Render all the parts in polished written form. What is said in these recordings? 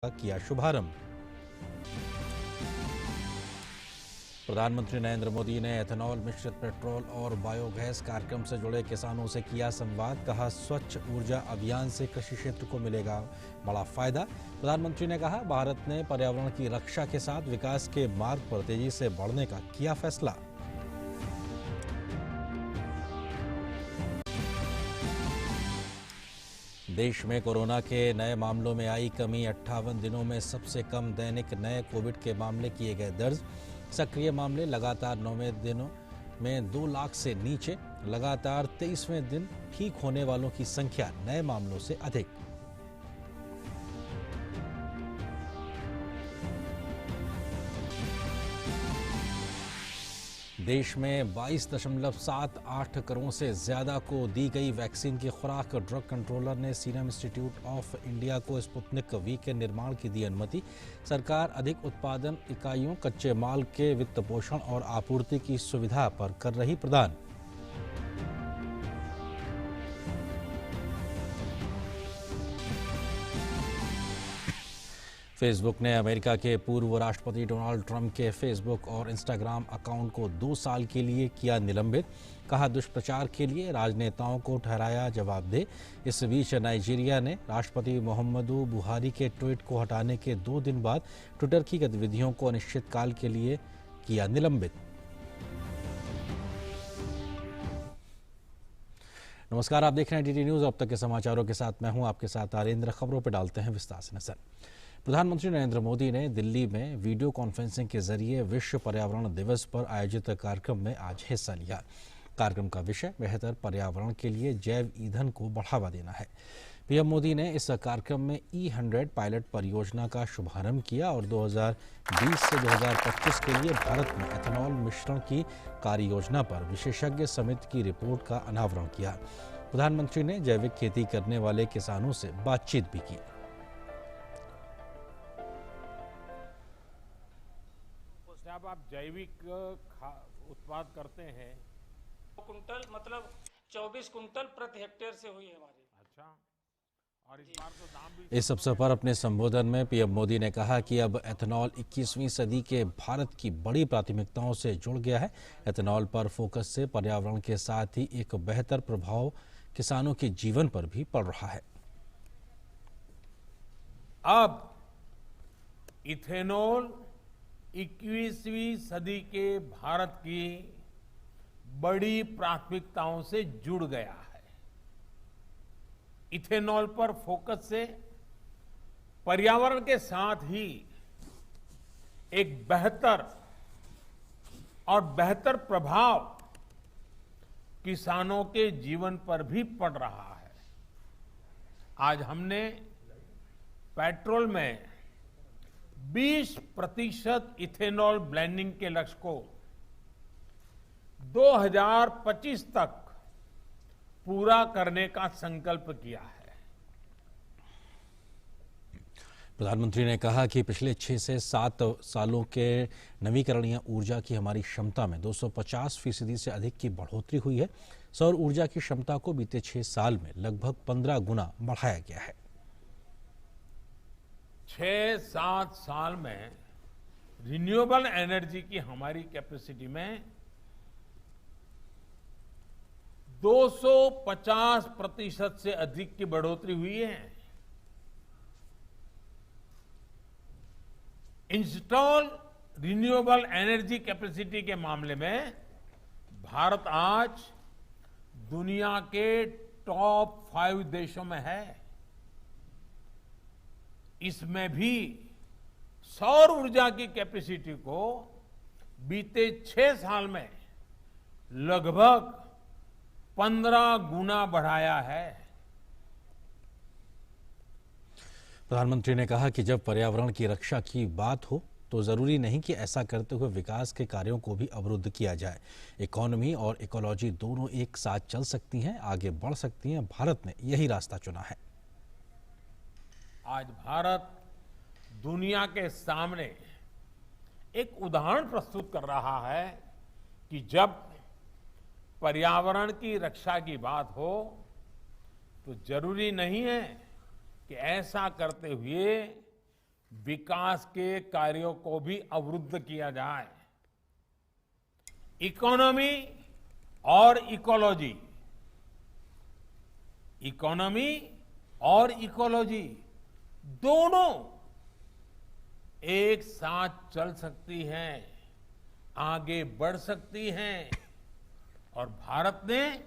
का किया शुभारंभ। प्रधानमंत्री नरेंद्र मोदी ने एथेनॉल मिश्रित पेट्रोल और बायोगैस कार्यक्रम से जुड़े किसानों से किया संवाद। कहा, स्वच्छ ऊर्जा अभियान से कृषि क्षेत्र को मिलेगा बड़ा फायदा। प्रधानमंत्री ने कहा, भारत ने पर्यावरण की रक्षा के साथ विकास के मार्ग पर तेजी से बढ़ने का किया फैसला। देश में कोरोना के नए मामलों में आई कमी। 58 दिनों में सबसे कम दैनिक नए कोविड के मामले किए गए दर्ज। सक्रिय मामले लगातार 9वें दिनों में 2 लाख से नीचे। लगातार 23वें दिन ठीक होने वालों की संख्या नए मामलों से अधिक। देश में 22.78 करोड़ से ज्यादा को दी गई वैक्सीन की खुराक। ड्रग कंट्रोलर ने सीरम इंस्टीट्यूट ऑफ इंडिया को स्पुतनिक वी के निर्माण की दी अनुमति। सरकार अधिक उत्पादन इकाइयों, कच्चे माल के वित्त पोषण और आपूर्ति की सुविधा पर कर रही प्रदान। फेसबुक ने अमेरिका के पूर्व राष्ट्रपति डोनाल्ड ट्रंप के फेसबुक और इंस्टाग्राम अकाउंट को 2 साल के लिए किया निलंबित। कहा, दुष्प्रचार के लिए राजनेताओं को ठहराया जवाबदेह। इस बीच नाइजीरिया ने राष्ट्रपति मुहम्मदू बुहारी के ट्वीट को हटाने के 2 दिन बाद ट्विटर की गतिविधियों को अनिश्चितकाल के लिए किया निलंबित। नमस्कार, आप देख रहे हैं डीडी न्यूज। अब तक के समाचारों के साथ मैं हूं आपके साथ आरेंद्र। खबरों पर डालते हैं विस्तार से नजर। प्रधानमंत्री नरेंद्र मोदी ने दिल्ली में वीडियो कॉन्फ्रेंसिंग के जरिए विश्व पर्यावरण दिवस पर आयोजित कार्यक्रम में आज हिस्सा लिया। कार्यक्रम का विषय बेहतर पर्यावरण के लिए जैव ईंधन को बढ़ावा देना है। पीएम मोदी ने इस कार्यक्रम में E100 पायलट परियोजना का शुभारंभ किया और 2020 से 2025 के लिए भारत में एथेनॉल मिश्रण की कार्य योजना पर विशेषज्ञ समिति की रिपोर्ट का अनावरण किया। प्रधानमंत्री ने जैविक खेती करने वाले किसानों से बातचीत भी की। जब आप जैविक उत्पाद करते हैं, कुंटल मतलब 24 कुंटल प्रति हेक्टेयर से हुई है हमारी। अच्छा, और इस बार तो दाम भी। इस अवसर पर अपने संबोधन में पीएम मोदी ने कहा कि अब एथेनॉल 21वीं सदी के भारत की बड़ी प्राथमिकताओं से जुड़ गया है। एथेनॉल पर फोकस से पर्यावरण के साथ ही एक बेहतर प्रभाव किसानों के जीवन पर भी पड़ रहा है। अब इथेनॉल 21वीं सदी के भारत की बड़ी प्राथमिकताओं से जुड़ गया है। इथेनॉल पर फोकस से पर्यावरण के साथ ही एक बेहतर प्रभाव किसानों के जीवन पर भी पड़ रहा है। आज हमने पेट्रोल में 20% इथेनॉल ब्लेंडिंग के लक्ष्य को 2025 तक पूरा करने का संकल्प किया है। प्रधानमंत्री ने कहा कि पिछले 6 से 7 सालों के नवीकरणीय ऊर्जा की हमारी क्षमता में 250% से अधिक की बढ़ोतरी हुई है। सौर ऊर्जा की क्षमता को बीते 6 साल में लगभग 15 गुना बढ़ाया गया है। 6-7 साल में रिन्यूएबल एनर्जी की हमारी कैपेसिटी में 250% से अधिक की बढ़ोतरी हुई है। इंस्टॉल रिन्यूएबल एनर्जी कैपेसिटी के मामले में भारत आज दुनिया के टॉप 5 देशों में है। इसमें भी सौर ऊर्जा की कैपेसिटी को बीते 6 साल में लगभग 15 गुना बढ़ाया है। प्रधानमंत्री ने कहा कि जब पर्यावरण की रक्षा की बात हो तो जरूरी नहीं कि ऐसा करते हुए विकास के कार्यों को भी अवरुद्ध किया जाए। इकोनॉमी और इकोलॉजी दोनों एक साथ चल सकती हैं, आगे बढ़ सकती हैं। भारत ने यही रास्ता चुना है। आज भारत दुनिया के सामने एक उदाहरण प्रस्तुत कर रहा है कि जब पर्यावरण की रक्षा की बात हो तो जरूरी नहीं है कि ऐसा करते हुए विकास के कार्यों को भी अवरुद्ध किया जाए। इकोनॉमी और इकोलॉजी, इकोनॉमी और इकोलॉजी दोनों एक साथ चल सकती हैं, आगे बढ़ सकती हैं, और भारत ने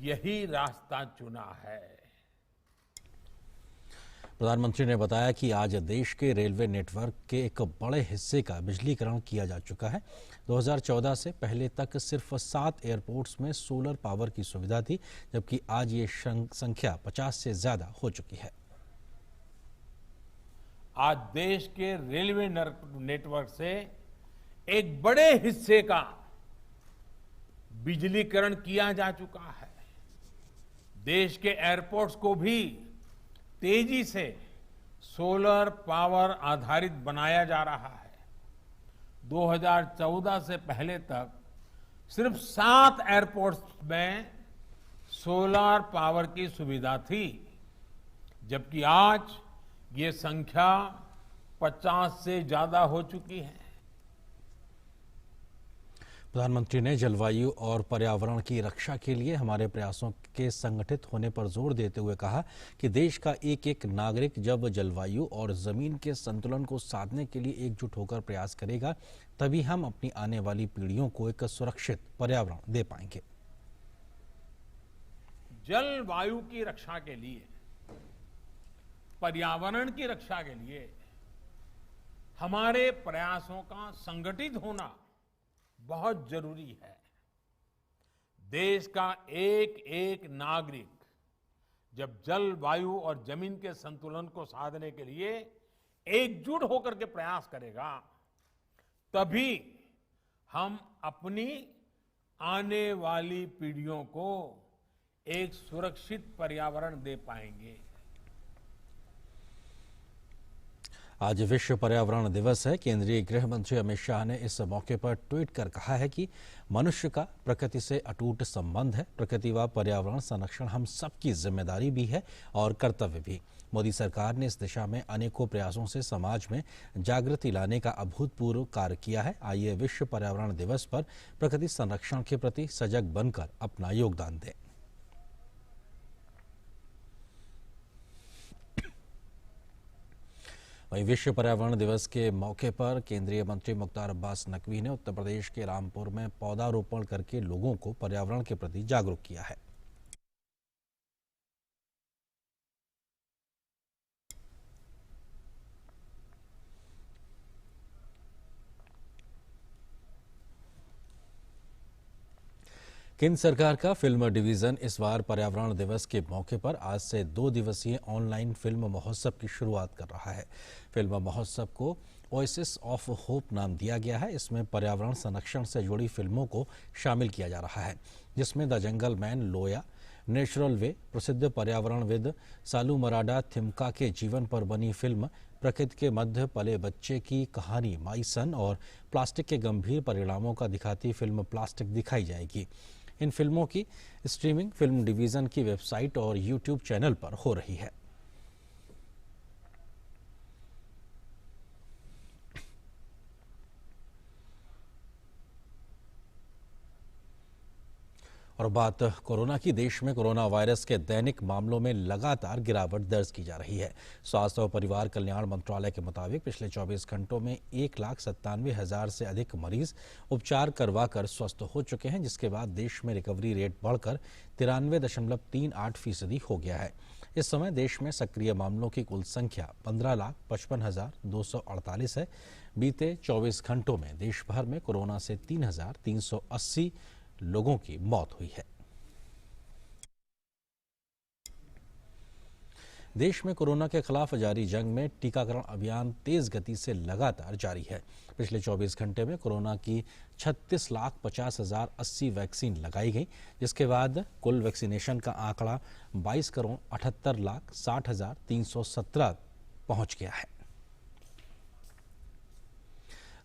यही रास्ता चुना है। प्रधानमंत्री ने बताया कि आज देश के रेलवे नेटवर्क के एक बड़े हिस्से का बिजलीकरण किया जा चुका है। 2014 से पहले तक सिर्फ 7 एयरपोर्ट्स में सोलर पावर की सुविधा थी, जबकि आज ये संख्या 50 से ज्यादा हो चुकी है। आज देश के रेलवे नेटवर्क से एक बड़े हिस्से का बिजलीकरण किया जा चुका है। देश के एयरपोर्ट्स को भी तेजी से सोलर पावर आधारित बनाया जा रहा है। 2014 से पहले तक सिर्फ 7 एयरपोर्ट्स में सोलर पावर की सुविधा थी, जबकि आज ये संख्या 50 से ज्यादा हो चुकी है। प्रधानमंत्री ने जलवायु और पर्यावरण की रक्षा के लिए हमारे प्रयासों के संगठित होने पर जोर देते हुए कहा कि देश का एक एक नागरिक जब जलवायु और जमीन के संतुलन को साधने के लिए एकजुट होकर प्रयास करेगा, तभी हम अपनी आने वाली पीढ़ियों को एक सुरक्षित पर्यावरण दे पाएंगे। जलवायु की रक्षा के लिए, पर्यावरण की रक्षा के लिए हमारे प्रयासों का संगठित होना बहुत जरूरी है। देश का एक एक नागरिक जब जलवायु और जमीन के संतुलन को साधने के लिए एकजुट होकर के प्रयास करेगा, तभी हम अपनी आने वाली पीढ़ियों को एक सुरक्षित पर्यावरण दे पाएंगे। आज विश्व पर्यावरण दिवस है। केंद्रीय गृह मंत्री अमित शाह ने इस मौके पर ट्वीट कर कहा है कि मनुष्य का प्रकृति से अटूट संबंध है। प्रकृति व पर्यावरण संरक्षण हम सबकी जिम्मेदारी भी है और कर्तव्य भी। मोदी सरकार ने इस दिशा में अनेकों प्रयासों से समाज में जागृति लाने का अभूतपूर्व कार्य किया है। आइए विश्व पर्यावरण दिवस पर प्रकृति संरक्षण के प्रति सजग बनकर अपना योगदान दें। वहीं विश्व पर्यावरण दिवस के मौके पर केंद्रीय मंत्री मुख्तार अब्बास नकवी ने उत्तर प्रदेश के रामपुर में पौधारोपण करके लोगों को पर्यावरण के प्रति जागरूक किया है। केंद्र सरकार का फिल्म डिवीजन इस बार पर्यावरण दिवस के मौके पर आज से 2 दिवसीय ऑनलाइन फिल्म महोत्सव की शुरुआत कर रहा है। फिल्म महोत्सव को वॉइसेस ऑफ होप नाम दिया गया है। इसमें पर्यावरण संरक्षण से जुड़ी फिल्मों को शामिल किया जा रहा है, जिसमें the jungle man, Loya, natural way, प्रसिद्ध पर्यावरणविद सालू मराडा थिमका के जीवन पर बनी फिल्म प्रकृति के मध्य पले बच्चे की कहानी माई सन और प्लास्टिक के गंभीर परिणामों का दिखाती फिल्म प्लास्टिक दिखाई जाएगी। इन फिल्मों की स्ट्रीमिंग फिल्म डिवीजन की वेबसाइट और यूट्यूब चैनल पर हो रही है। और बात कोरोना की। देश में कोरोना वायरस के दैनिक मामलों में लगातार गिरावट दर्ज की जा रही है। स्वास्थ्य और परिवार कल्याण मंत्रालय के मुताबिक पिछले 24 घंटों में 1,97,000 से अधिक मरीज उपचार करवाकर स्वस्थ हो चुके हैं, जिसके बाद देश में रिकवरी रेट बढ़कर 93.38% हो गया है। इस समय देश में सक्रिय मामलों की कुल संख्या 15,55,248 है। बीते 24 घंटों में देश भर में कोरोना से 3,380 लोगों की मौत हुई है। देश में कोरोना के खिलाफ जारी जंग में टीकाकरण अभियान तेज गति से लगातार जारी है। पिछले 24 घंटे में कोरोना की 36,50,080 वैक्सीन लगाई गई, जिसके बाद कुल वैक्सीनेशन का आंकड़ा 22,78,60,317 पहुंच गया है।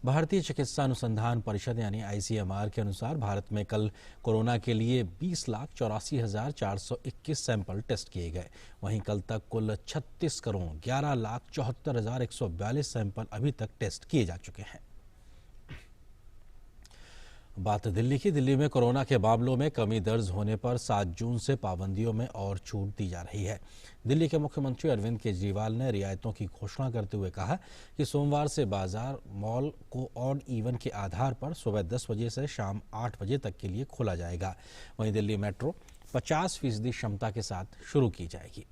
भारतीय चिकित्सा अनुसंधान परिषद यानी ICMR के अनुसार भारत में कल कोरोना के लिए 20,84,421 सैंपल टेस्ट किए गए। वहीं कल तक कुल 36,11,74,142 सैंपल अभी तक टेस्ट किए जा चुके हैं। बात दिल्ली की। दिल्ली में कोरोना के मामलों में कमी दर्ज होने पर 7 जून से पाबंदियों में और छूट दी जा रही है। दिल्ली के मुख्यमंत्री अरविंद केजरीवाल ने रियायतों की घोषणा करते हुए कहा कि सोमवार से बाजार, मॉल को ऑड इवन के आधार पर सुबह 10 बजे से शाम 8 बजे तक के लिए खोला जाएगा। वहीं दिल्ली मेट्रो 50% क्षमता के साथ शुरू की जाएगी।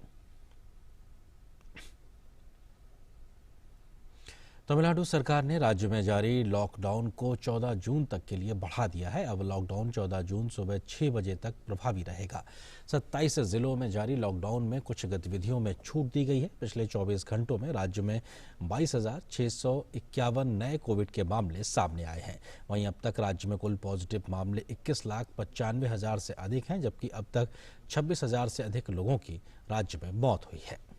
तमिलनाडु सरकार ने राज्य में जारी लॉकडाउन को 14 जून तक के लिए बढ़ा दिया है। अब लॉकडाउन 14 जून सुबह 6 बजे तक प्रभावी रहेगा। 27 जिलों में जारी लॉकडाउन में कुछ गतिविधियों में छूट दी गई है। पिछले 24 घंटों में राज्य में 22,651 नए कोविड के मामले सामने आए हैं। वहीं अब तक राज्य में कुल पॉजिटिव मामले 21,95,000 से अधिक हैं, जबकि अब तक 26,000 से अधिक लोगों की राज्य में मौत हुई है।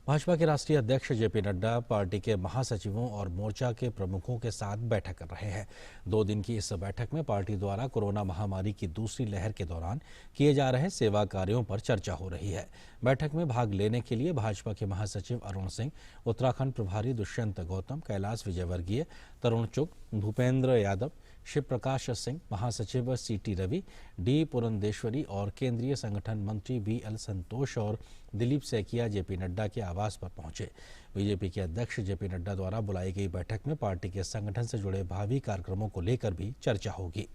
भाजपा के राष्ट्रीय अध्यक्ष जेपी नड्डा पार्टी के महासचिवों और मोर्चा के प्रमुखों के साथ बैठक कर रहे हैं। 2 दिन की इस बैठक में पार्टी द्वारा कोरोना महामारी की दूसरी लहर के दौरान किए जा रहे सेवा कार्यों पर चर्चा हो रही है। बैठक में भाग लेने के लिए भाजपा के महासचिव अरुण सिंह, उत्तराखंड प्रभारी दुष्यंत गौतम, कैलाश विजयवर्गीय, तरुण चुग, भूपेंद्र यादव, शिव प्रकाश सिंह, महासचिव CT रवि, D पुरंदेश्वरी और केंद्रीय संगठन मंत्री BL संतोष और दिलीप सैकिया जेपी नड्डा के आवास पर पहुंचे। बीजेपी के अध्यक्ष जेपी नड्डा द्वारा बुलाई गई बैठक में पार्टी के संगठन से जुड़े भावी कार्यक्रमों को लेकर भी चर्चा होगी।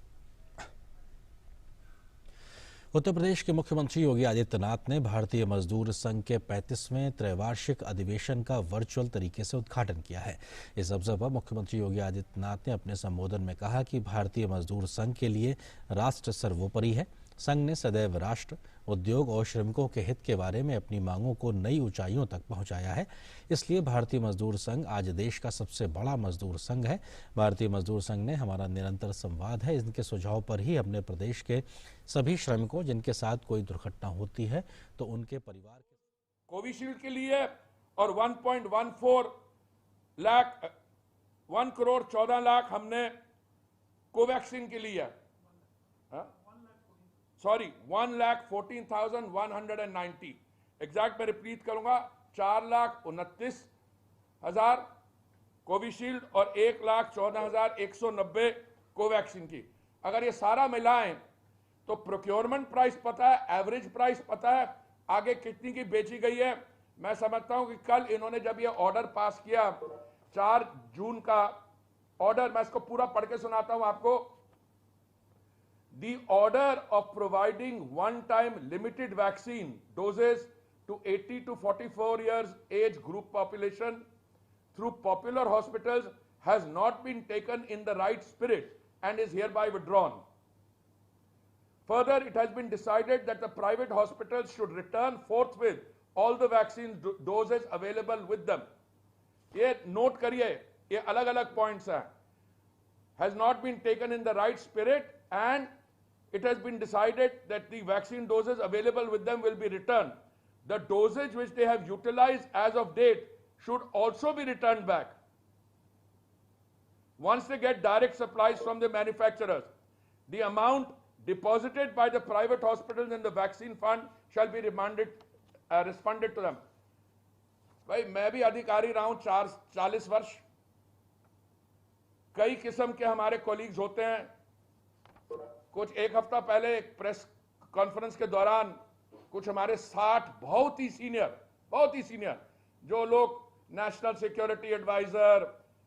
उत्तर प्रदेश के मुख्यमंत्री योगी आदित्यनाथ ने भारतीय मजदूर संघ के 35वें त्रैवार्षिक अधिवेशन का वर्चुअल तरीके से उद्घाटन किया है। इस अवसर पर मुख्यमंत्री योगी आदित्यनाथ ने अपने संबोधन में कहा कि भारतीय मजदूर संघ के लिए राष्ट्र सर्वोपरि है। संघ ने सदैव राष्ट्र, उद्योग और श्रमिकों के हित के बारे में अपनी मांगों को नई ऊंचाइयों तक पहुंचाया है। इसलिए भारतीय मजदूर संघ आज देश का सबसे बड़ा मजदूर संघ है। भारतीय मजदूर संघ ने हमारा निरंतर संवाद है। इनके सुझाव पर ही हमने प्रदेश के सभी श्रमिकों जिनके साथ कोई दुर्घटना होती है तो उनके परिवार के कोविशील्ड के लिए और 1.14 लाख 1 करोड़ 14 लाख हमने कोवैक्सीन के लिए, 1,14,190 एग्जैक्ट मैं रिपीट करूंगा, 4,29,000 कोविशील्ड और 1,14,190 कोवैक्सीन की। अगर ये सारा मिलाएं तो प्रोक्योरमेंट प्राइस पता है, एवरेज प्राइस पता है, आगे कितनी की बेची गई है। मैं समझता हूं कि कल इन्होंने जब ये ऑर्डर पास किया 4 जून का ऑर्डर, मैं इसको पूरा पढ़ के सुनाता हूं आपको। The order of providing one-time limited vaccine doses to 80 to 44 years age group population through popular hospitals has not been taken in the right spirit and is hereby withdrawn. Further, it has been decided that the private hospitals should return forthwith all the vaccine doses available with them. ये note करिए, ये अलग-अलग points हैं. Has not been taken in the right spirit and it has been decided that the vaccine doses available with them will be returned. The dosage which they have utilized as of date should also be returned back once they get direct supplies from the manufacturers. The amount deposited by the private hospitals in the vaccine fund shall be refunded to them. भाई मैं भी अधिकारी रहा हूं 40 वर्ष। कई किस्म के हमारे कोलीग्स होते हैं। कुछ एक हफ्ता पहले एक प्रेस कॉन्फ्रेंस के दौरान कुछ हमारे 60 बहुत ही सीनियर जो लोग national security adviser,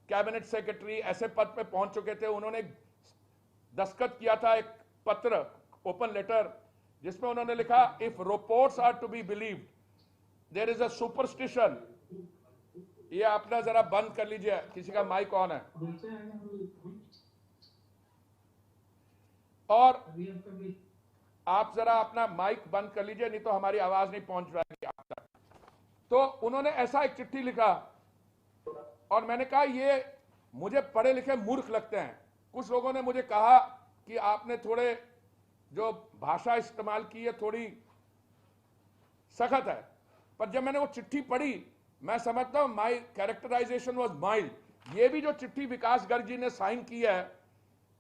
cabinet secretary ऐसे पद पे पहुंच चुके थे, उन्होंने दस्तखत किया था एक पत्र, ओपन लेटर, जिसमें उन्होंने लिखा if reports are to be believed there is a superstition. ये अपना जरा बंद कर लीजिए, किसी का माइक ऑन है, और आप जरा अपना माइक बंद कर लीजिए, नहीं तो हमारी आवाज नहीं पहुंच पाएगी आप तक। तो उन्होंने ऐसा एक चिट्ठी लिखा और मैंने कहा ये मुझे पढ़े लिखे मूर्ख लगते हैं। कुछ लोगों ने मुझे कहा कि आपने थोड़े जो भाषा इस्तेमाल की है थोड़ी सख्त है, पर जब मैंने वो चिट्ठी पढ़ी मैं समझता हूं माई कैरेक्टराइजेशन वॉज माइल्ड। ये भी जो चिट्ठी विकास गर्ग जी ने साइन की है,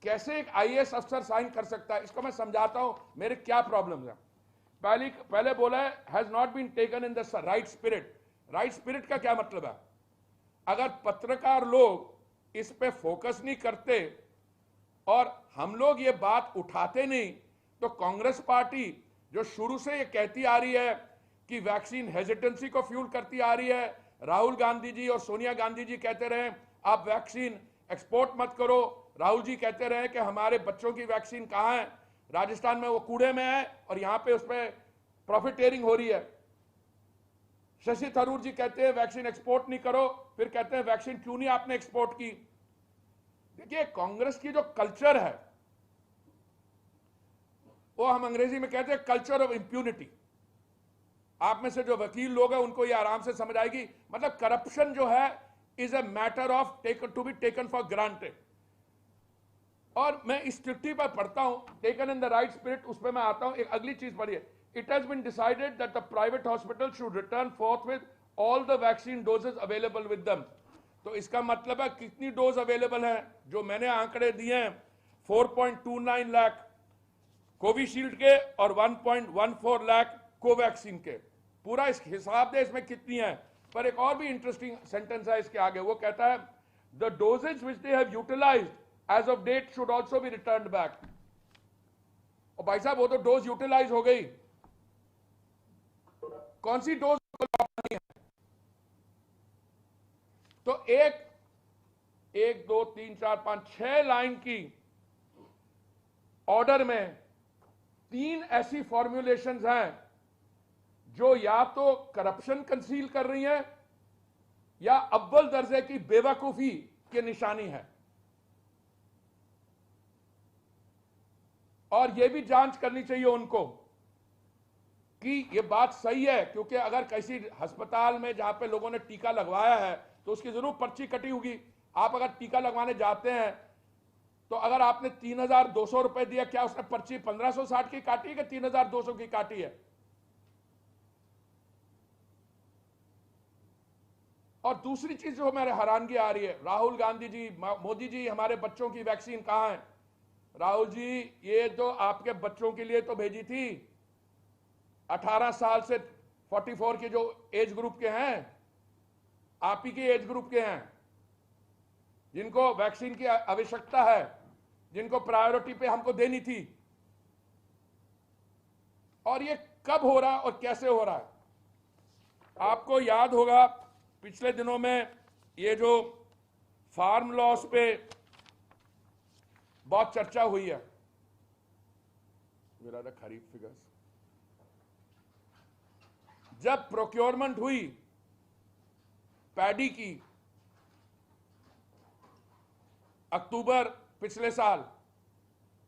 कैसे एक आईएएस अफसर साइन कर सकता है, इसको मैं समझाता हूं मेरे क्या प्रॉब्लम है। पहले बोला है has not been taken in the right spirit. Right spirit का क्या मतलब है? अगर पत्रकार लोग इस पे फोकस नहीं करते और हम लोग ये बात उठाते नहीं, तो कांग्रेस पार्टी जो शुरू से ये कहती आ रही है कि वैक्सीन हेजिटेंसी को फ्यूल करती आ रही है, राहुल गांधी जी और सोनिया गांधी जी कहते रहे आप वैक्सीन एक्सपोर्ट मत करो, राहुल जी कहते रहे कि हमारे बच्चों की वैक्सीन कहां है, राजस्थान में वो कूड़े में है और यहां पे उस पर प्रॉफिटेरिंग हो रही है। शशि थरूर जी कहते हैं वैक्सीन एक्सपोर्ट नहीं करो, फिर कहते हैं वैक्सीन क्यों नहीं आपने एक्सपोर्ट की। देखिए कांग्रेस की जो कल्चर है वो हम अंग्रेजी में कहते हैं कल्चर ऑफ इंप्यूनिटी। आप में से जो वकील लोग हैं उनको ये आराम से समझ आएगी। मतलब करप्शन जो है is a matter of to be taken for granted. और मैं इस चिट्ठी पर पढ़ता हूं taken in the right spirit, उस पर मैं आता हूं। एक अगली चीज पढ़िए, it has been decided that the private hospital should return forthwith all the vaccine doses available with them. तो इसका मतलब है कितनी डोज अवेलेबल है? जो मैंने आंकड़े दिए हैं 4.29 लाख कोविशील्ड के और 1.14 लाख कोवैक्सीन के। पूरा इस हिसाब दे इसमें कितनी है। पर एक और भी इंटरेस्टिंग सेंटेंस है इसके आगे, वो कहता है the doses which they have utilised as of date should also be returned back. और भाई साहब वो तो डोज यूटिलाइज हो गई, कौन सी डोज लौटानी है? तो एक 2 3 4 5 6 लाइन की ऑर्डर में 3 ऐसी फॉर्मुलेशंस हैं जो या तो करप्शन कंसील कर रही हैं या अव्वल दर्जे की बेवकूफी की निशानी है। और यह भी जांच करनी चाहिए उनको कि यह बात सही है, क्योंकि अगर किसी अस्पताल में जहां पे लोगों ने टीका लगवाया है तो उसकी जरूर पर्ची कटी होगी। आप अगर टीका लगवाने जाते हैं तो अगर आपने 3,200 रुपए दिया, क्या उसने पर्ची 1,560 की काटी है कि 3,200 की काटी है? और दूसरी चीज जो मेरे हैरानगी आ रही है, राहुल गांधी जी, मोदी जी, हमारे बच्चों की वैक्सीन कहां है? राहुल जी ये तो आपके बच्चों के लिए तो भेजी थी 18 साल से 44 के जो एज ग्रुप के हैं, आप ही के एज ग्रुप के हैं, जिनको वैक्सीन की आवश्यकता है, जिनको प्रायोरिटी पे हमको देनी थी। और ये कब हो रहा है और कैसे हो रहा है? आपको याद होगा पिछले दिनों में ये जो फार्म लॉस पे बहुत चर्चा हुई है, मेरा खरीफ फिगर्स, जब प्रोक्योरमेंट हुई पैडी की अक्टूबर पिछले साल,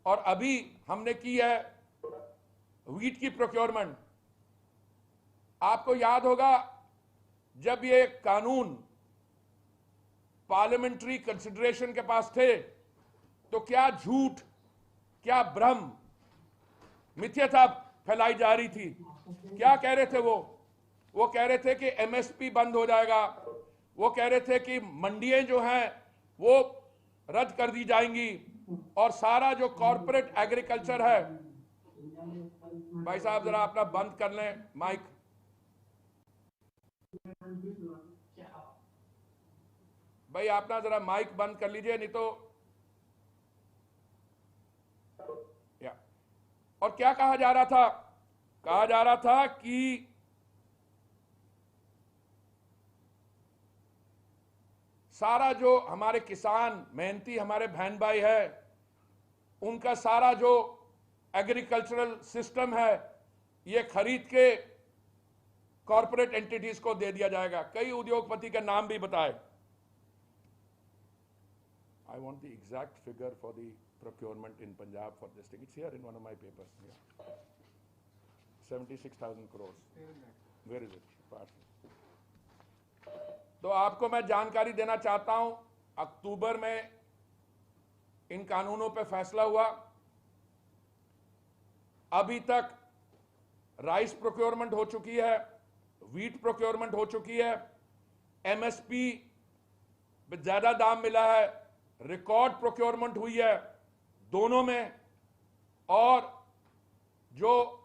और अभी हमने की है व्हीट की प्रोक्योरमेंट। आपको याद होगा जब ये कानून पार्लियामेंट्री कंसिडरेशन के पास थे तो क्या झूठ, क्या भ्रम, मिथ्याता फैलाई जा रही थी। क्या कह रहे थे वो कह रहे थे कि एमएसपी बंद हो जाएगा, वो कह रहे थे कि मंडियां जो हैं वो रद्द कर दी जाएंगी, और सारा जो कॉर्पोरेट एग्रीकल्चर है, भाई साहब जरा अपना बंद कर लें माइक, भाई अपना जरा माइक बंद कर लीजिए, नहीं तो और क्या कहा जा रहा था? कहा जा रहा था कि सारा जो हमारे किसान मेहनती हमारे बहन भाई है, उनका सारा जो एग्रीकल्चरल सिस्टम है ये खरीद के कॉर्पोरेट एंटिटीज को दे दिया जाएगा। कई उद्योगपति का नाम भी बताए। I want the exact figure for the procurement in Punjab for this thing. It's here in one of my papers. Yeah. 76,000 crores. Where is it? तो आपको मैं जानकारी देना चाहता हूं, अक्टूबर में इन कानूनों पे फैसला हुआ। अभी तक राइस प्रोक्योरमेंट हो चुकी है, व्हीट प्रोक्योरमेंट हो चुकी है, एमएसपी में ज्यादा दाम मिला है, रिकॉर्ड प्रोक्योरमेंट हुई है दोनों में, और जो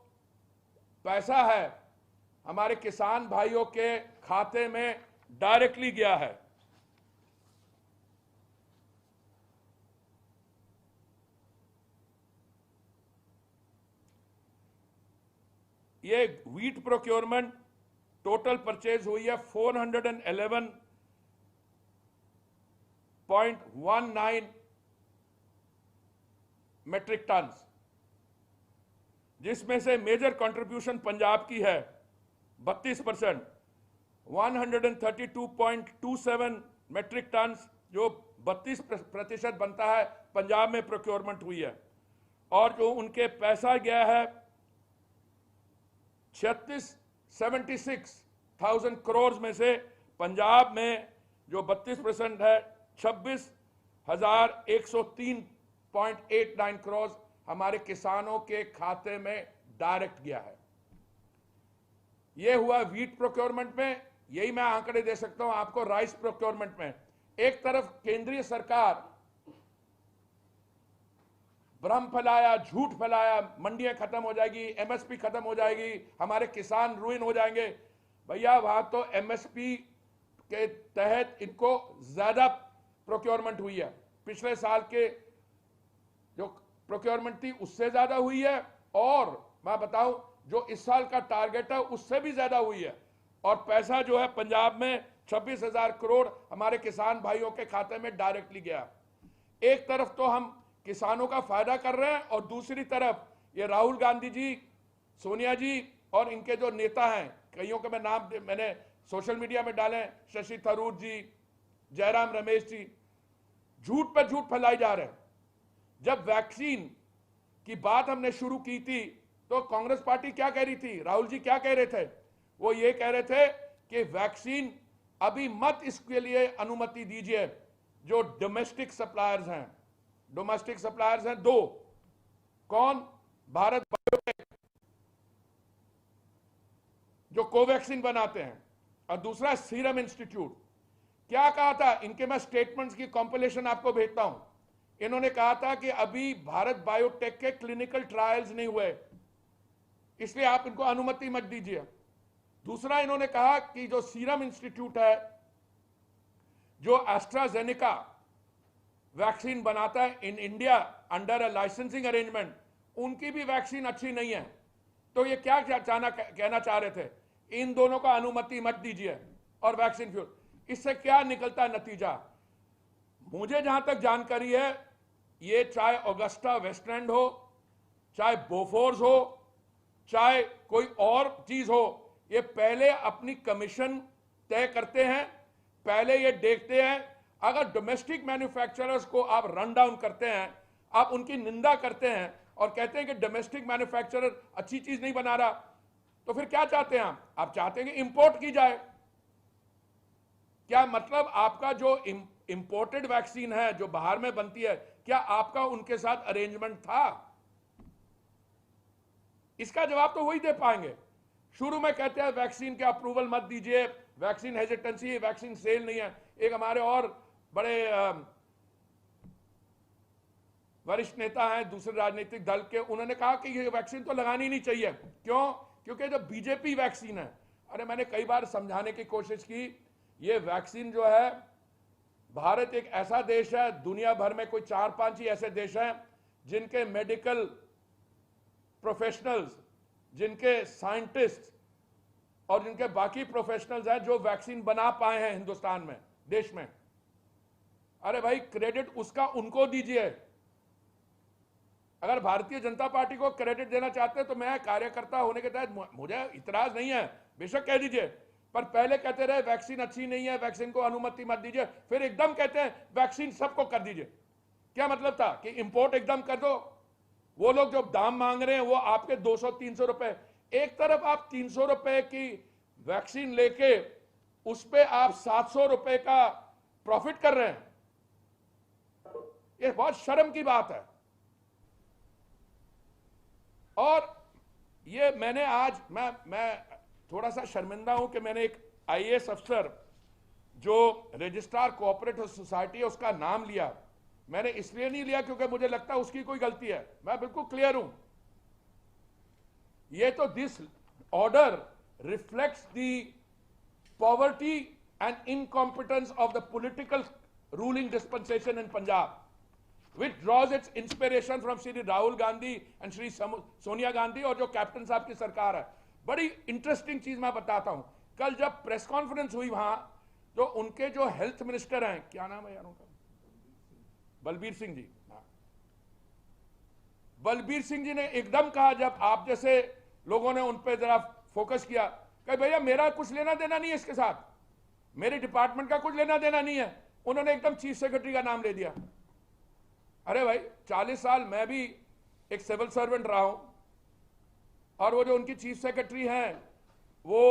पैसा है हमारे किसान भाइयों के खाते में डायरेक्टली गया है। ये व्हीट प्रोक्योरमेंट टोटल परचेज हुई है 411.19 मेट्रिक टन, जिसमें से मेजर कंट्रीब्यूशन पंजाब की है 32%, 132.27 मेट्रिक टन जो 32% बनता है पंजाब में प्रोक्योरमेंट हुई है, और जो उनके पैसा गया है 76,000 करोड़ में से पंजाब में जो 32% है 26,103.89 करोड़ हमारे किसानों के खाते में डायरेक्ट गया है। यह हुआ व्हीट प्रोक्योरमेंट में। यही मैं आंकड़े दे सकता हूं आपको राइस प्रोक्योरमेंट में। एक तरफ केंद्रीय सरकार भ्रम फैलाया, झूठ फैलाया, मंडियां खत्म हो जाएगी, एमएसपी खत्म हो जाएगी, हमारे किसान रुइन हो जाएंगे। भैया वहां तो एमएसपी के तहत इनको ज्यादा प्रोक्योरमेंट हुई है, पिछले साल के जो प्रोक्योरमेंट थी उससे ज्यादा हुई है, और मैं बताऊं जो इस साल का टारगेट है उससे भी ज्यादा हुई है। और पैसा जो है पंजाब में 26,000 करोड़ हमारे किसान भाइयों के खाते में डायरेक्टली गया। एक तरफ तो हम किसानों का फायदा कर रहे हैं, और दूसरी तरफ ये राहुल गांधी जी, सोनिया जी और इनके जो नेता हैं, कईयों के मैं नाम मैंने सोशल मीडिया में डाले, शशि थरूर जी, जयराम रमेश जी, झूठ पर झूठ फैलाई जा रहे हैं। जब वैक्सीन की बात हमने शुरू की थी तो कांग्रेस पार्टी क्या कह रही थी, राहुल जी क्या कह रहे थे? वो ये कह रहे थे कि वैक्सीन अभी मत इसके लिए अनुमति दीजिए। जो डोमेस्टिक सप्लायर्स हैं, डोमेस्टिक सप्लायर्स हैं दो, कौन? भारत बायोटेक जो कोवैक्सीन बनाते हैं, और दूसरा सीरम इंस्टीट्यूट। क्या कहा था इनके? मैं स्टेटमेंट्स की कॉम्पिलेशन आपको भेजता हूं। इन्होंने कहा था कि अभी भारत बायोटेक के क्लिनिकल ट्रायल्स नहीं हुए, इसलिए आप इनको अनुमति मत दीजिए। दूसरा इन्होंने कहा कि जो सीरम इंस्टीट्यूट है, जो एस्ट्राजेनेका वैक्सीन बनाता है in India under a licensing arrangement, उनकी भी वैक्सीन अच्छी नहीं है। तो ये क्या कहना चाह रहे थे? इन दोनों का अनुमति मत दीजिए और वैक्सीन फ्यूल। इससे क्या निकलता है नतीजा? मुझे जहां तक जानकारी है, ये चाहे ऑगस्टा वेस्टलैंड हो, चाहे बोफोर्स हो, चाहे कोई और चीज हो, ये पहले अपनी कमीशन तय करते हैं, पहले ये देखते हैं। अगर डोमेस्टिक मैन्युफैक्चरर्स को आप रन डाउन करते हैं, आप उनकी निंदा करते हैं और कहते हैं कि डोमेस्टिक मैन्युफैक्चरर अच्छी चीज नहीं बना रहा, तो फिर क्या चाहते हैं आप चाहते हैं कि इंपोर्ट की जाए। क्या मतलब आपका जो इंपोर्टेड वैक्सीन है जो बाहर में बनती है, क्या आपका उनके साथ अरेंजमेंट था? इसका जवाब तो वही दे पाएंगे। शुरू में कहते हैं वैक्सीन के अप्रूवल मत दीजिए, वैक्सीन हेजिटेंसी, वैक्सीन सेल नहीं है। एक हमारे और बड़े वरिष्ठ नेता हैं दूसरे राजनीतिक दल के, उन्होंने कहा कि ये वैक्सीन तो लगानी नहीं चाहिए। क्यों? क्योंकि जो बीजेपी वैक्सीन है, अरे मैंने कई बार समझाने की कोशिश की, ये वैक्सीन जो है, भारत एक ऐसा देश है, दुनिया भर में कोई 4-5 ही ऐसे देश हैं जिनके मेडिकल प्रोफेशनल्स, जिनके साइंटिस्ट और जिनके बाकी प्रोफेशनल्स हैं जो वैक्सीन बना पाए हैं हिंदुस्तान में, देश में। अरे भाई, क्रेडिट उसका उनको दीजिए। अगर भारतीय जनता पार्टी को क्रेडिट देना चाहते हैं तो मैं कार्यकर्ता होने के तहत मुझे इतराज नहीं है, बेशक कह दीजिए, पर पहले कहते रहे वैक्सीन अच्छी नहीं है, वैक्सीन को अनुमति मत दीजिए, फिर एकदम कहते हैं वैक्सीन सबको कर दीजिए। क्या मतलब था कि इंपोर्ट एकदम कर दो? वो लोग जो दाम मांग रहे हैं वो आपके 200-300 रुपए, एक तरफ आप 300 रुपए की वैक्सीन लेके उस पे आप 700 रुपए का प्रॉफिट कर रहे हैं। ये बहुत शर्म की बात है। और ये मैंने आज मैं थोड़ा सा शर्मिंदा हूं कि मैंने एक आईएएस अफसर जो रजिस्ट्रार कोऑपरेटिव सोसाइटी है उसका नाम लिया, मैंने इसलिए नहीं लिया क्योंकि मुझे लगता है उसकी कोई गलती है, मैं बिल्कुल क्लियर हूं। ये तो this order reflects the poverty and incompetence of the political ruling dispensation in Punjab, which draws its inspiration from Shri Rahul Gandhi and Shri Sonia Gandhi और जो कैप्टन साहब की सरकार है। बड़ी इंटरेस्टिंग चीज मैं बताता हूं, कल जब प्रेस कॉन्फ्रेंस हुई वहां, तो उनके जो हेल्थ मिनिस्टर हैं, क्या नाम है यार उनका, बलबीर सिंह जी, बलबीर सिंह जी ने एकदम कहा, जब आप जैसे लोगों ने उन पर जरा फोकस किया, कि भैया मेरा कुछ लेना देना नहीं है इसके साथ, मेरे डिपार्टमेंट का कुछ लेना देना नहीं है। उन्होंने एकदम चीफ सेक्रेटरी का नाम ले दिया। अरे भाई 40 साल मैं भी एक सिविल सर्वेंट रहा हूं, और वो जो उनकी चीफ सेक्रेटरी हैं वो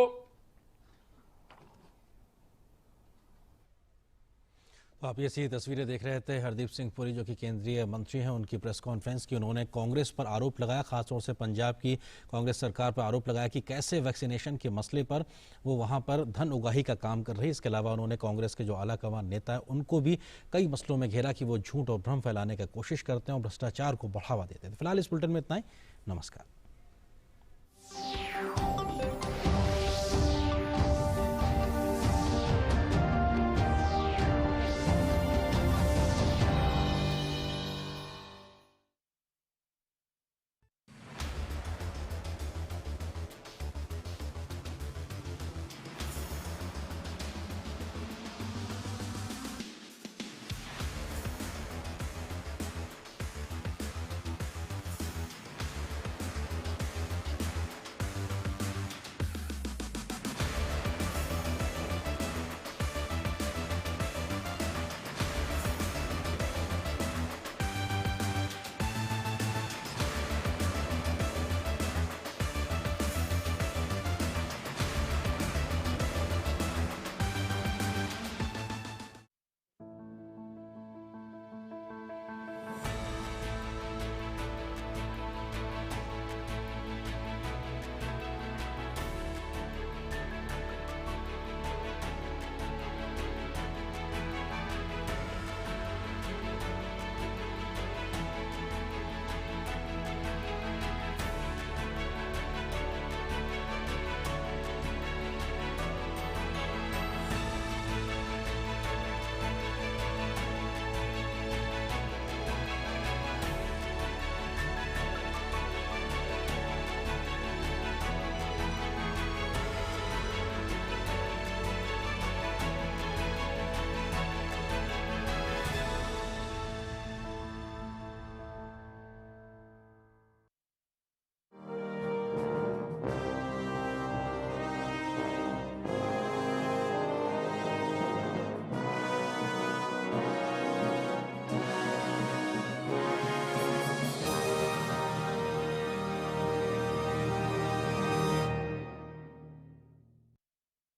आप ये सी तस्वीरें देख रहे थे हरदीप सिंह पुरी जो कि केंद्रीय मंत्री हैं, उनकी प्रेस कॉन्फ्रेंस की। उन्होंने कांग्रेस पर आरोप लगाया, खासतौर से पंजाब की कांग्रेस सरकार पर आरोप लगाया कि कैसे वैक्सीनेशन के मसले पर वो वहां पर धन उगाही का काम कर रही है। इसके अलावा उन्होंने कांग्रेस के जो आलाकमान नेता है उनको भी कई मसलों में घेरा कि वो झूठ और भ्रम फैलाने की कोशिश करते हैं और भ्रष्टाचार को बढ़ावा देते हैं। फिलहाल इस बुलेटिन में इतना ही। नमस्कार।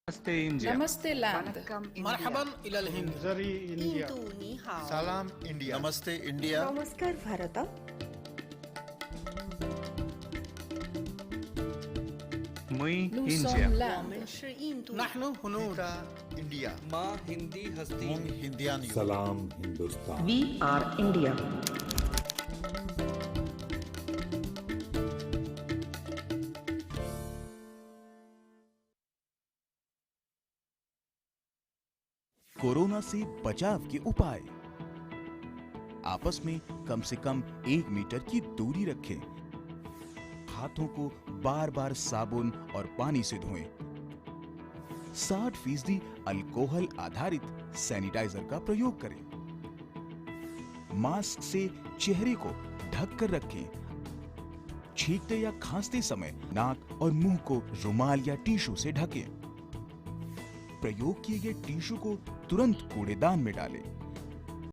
नमस्ते इंडिया। नमस्ते लैंड। मरहबन इलल हिंद। जरी इंडिया। सलाम इंडिया। नमस्ते इंडिया। नमस्कार भारत। मुई Nous इंडिया। sommes l'Inde. नहनु हुनूर। इंडिया। माँ हिंदी हस्ती। हिंदियान। सलाम हिंदुस्तान। We are India. कोरोना से बचाव के उपाय। आपस में कम से कम 1 मीटर की दूरी रखें। हाथों को बार बार साबुन और पानी से धोएं। 60% अल्कोहल आधारित सैनिटाइजर का प्रयोग करें। मास्क से चेहरे को ढक कर रखें। छींकते या खांसते समय नाक और मुंह को रुमाल या टिश्यू से ढकें। प्रयोग किए गए टिश्यू को तुरंत कूड़ेदान में डालें।